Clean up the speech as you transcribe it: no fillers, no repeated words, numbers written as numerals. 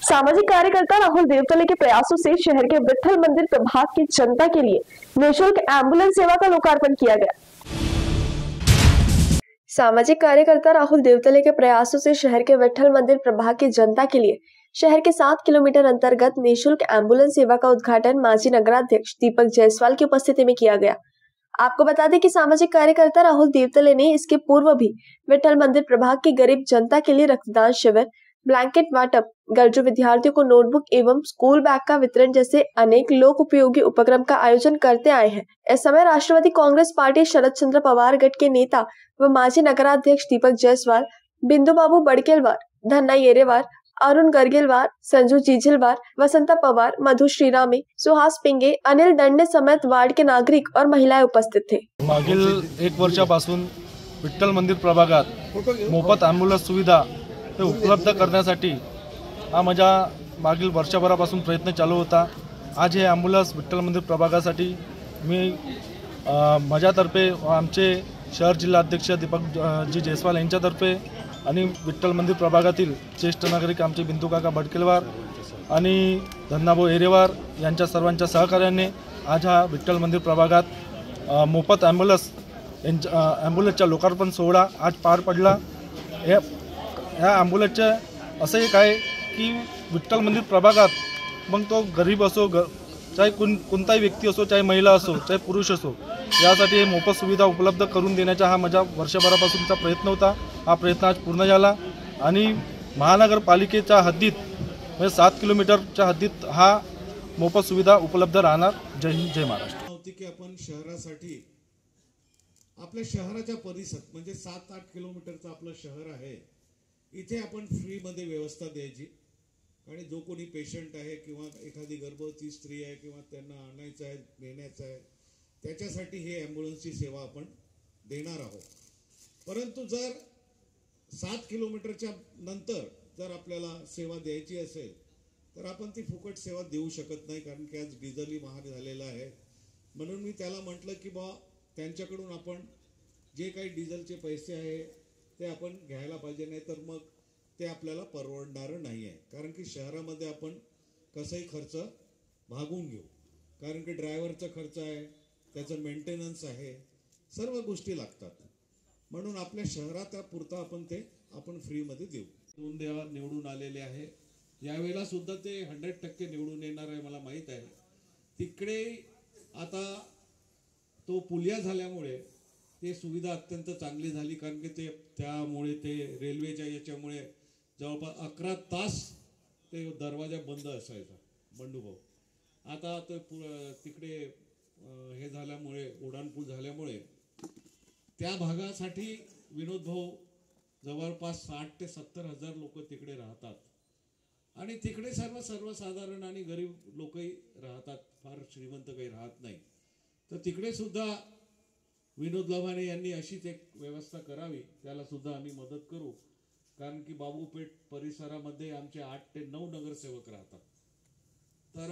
सामाजिक कार्यकर्ता राहुल देवतले के प्रयासों से शहर के विट्ठल मंदिर प्रभाग की जनता के लिए निःशुल्क एम्बुलेंस सेवा का लोकार्पण किया गया। सामाजिक कार्यकर्ता राहुल देवतले के प्रयासों से शहर के विट्ठल मंदिर प्रभाग की जनता के लिए शहर के 7 किलोमीटर अंतर्गत निःशुल्क एम्बुलेंस सेवा का उद्घाटन माजी नगराध्यक्ष दीपक जायसवाल की उपस्थिति में किया गया। आपको बता दें कि सामाजिक कार्यकर्ता राहुल देवतले ने इसके पूर्व भी विट्ठल मंदिर प्रभाग की गरीब जनता के लिए रक्तदान शिविर, ब्लैंकेट वाटप, गरजू विद्यार्थियों को नोटबुक एवं स्कूल बैग का वितरण जैसे अनेक लोक उपयोगी उपक्रम का आयोजन करते आए हैं। इस समय राष्ट्रवादी कांग्रेस पार्टी शरद चंद्र पवार गट के नेता व माजी नगराध्यक्ष दीपक जायसवाल, बिंदु बाबू बड़केलवार, धन्ना येरेवार, अरुण गर्गेलवार, संजू जीझिलवार, वसंता पवार, मधु श्रीरामे, सुहास पिंगे, अनिल दंडे समेत वार्ड के नागरिक और महिलाएं उपस्थित थे। मागील 1 वर्षापासून विठ्ठल मंदिर प्रभागात मोफत ॲम्ब्युलन्स सुविधा उपलब्ध करण्यासाठी हा माझ्या मागील वर्षभरापासून प्रयत्न चालू होता। आज हे ॲम्ब्युलन्स विठ्ठल मंदिर प्रभागासाठी मी माझ्यातर्फे आमचे शहर जिल्हा अध्यक्ष दीपक जी जायसवाल यांच्यातर्फे आणि विठ्ठल मंदिर प्रभागातील ज्येष्ठ नागरिक आमचे बिंदू काका बडकेलवार आणि धन्नाभाऊ येरेवार यांच्या सर्वांच्या सहकार्याने आज हा विठ्ठल मंदिर प्रभागात मोफत ॲम्ब्युलन्सचा लोकार्पण सोहळा आज पार पडला। ह्या ॲम्ब्युलन्सचं असं एक आहे की विठ्ठल मंदिर प्रभागात मग तो गरीब असो, चाहे कोणताही व्यक्ती असो, चाहे महिला असो, चाहे पुरुष असो, यासाठी हे मोफत सुविधा उपलब्ध करून देण्याचा हा माझ्या वर्षभरापासूनचा प्रयत्न होता। हा प्रयत्न आज पूर्ण झाला आणि महानगरपालिकेच्या हद्दीत म्हणजे 7 किलोमीटरच्या हद्दीत हा मोफत सुविधा उपलब्ध राहणार। जय हिंद, जय महाराष्ट्र। की आपण शहरासाठी आपल्या शहराच्या परिसरात म्हणजे 7-8 किलोमीटरचं आपलं शहर आहे, इथे आपण फ्री मध्ये व्यवस्था द्यायची आणि जो कोणी पेशंट आहे किंवा एखादी गर्भवती स्त्री आहे किंवा त्यांना आणायचं आहे, नेण्याचं आहे, त्याच्यासाठी हे ॲम्ब्युलन्सची सेवा आपण देणार आहोत। परंतु जर 7 किलोमीटरच्या नंतर जर आपल्याला सेवा द्यायची असेल तर आपण ती फुकट सेवा देऊ शकत नाही, कारण की आज डिझेलही महाग झालेला आहे। म्हणून मी त्याला म्हटलं की बा त्यांच्याकडून आपण जे काही डिझेलचे पैसे आहे ते आपण घ्यायला पाहिजे, नाही तर मग ते आपल्याला परवडणार नाही आहे। कारण की शहरामध्ये आपण कसंही खर्च भागून घेऊ, कारण की ड्रायव्हरचा खर्च आहे, त्याचं मेंटेनन्स आहे, सर्व गोष्टी लागतात। म्हणून आपल्या शहरात पुरता आपण फ्रीमध्ये देऊ। 2 वेळा निवडून आलेले आहे, यावेळेला सुद्धा ते 100% निवडून येणार आहे मला माहीत आहे। तिकडे आता तो पुलिया झाल्यामुळे ते सुविधा अत्यंत चांगली झाली, कारण की त्यामुळे ते रेल्वेच्या याच्यामुळे जवळपास 11 तास ते दरवाजा बंद असायचा बंडूभाऊ। आता तिकडे हे झाल्यामुळे उड्डाणपूल झाल्यामुळे त्या भागासाठी विनोद भाऊ जवळपास 60 ते 70 हजार लोक तिकडे राहतात आणि तिकडे सर्वसाधारण आणि गरीब लोकही राहतात, फार श्रीमंत काही राहत नाही। तर तिकडे सुद्धा विनोद लव्हाणे यांनी अशीच एक व्यवस्था करावी, त्याला सुद्धा आम्ही मदत करू, कारण की बाबूपेठ परिसरामध्ये आमचे 8 ते 9 नगरसेवक राहतात।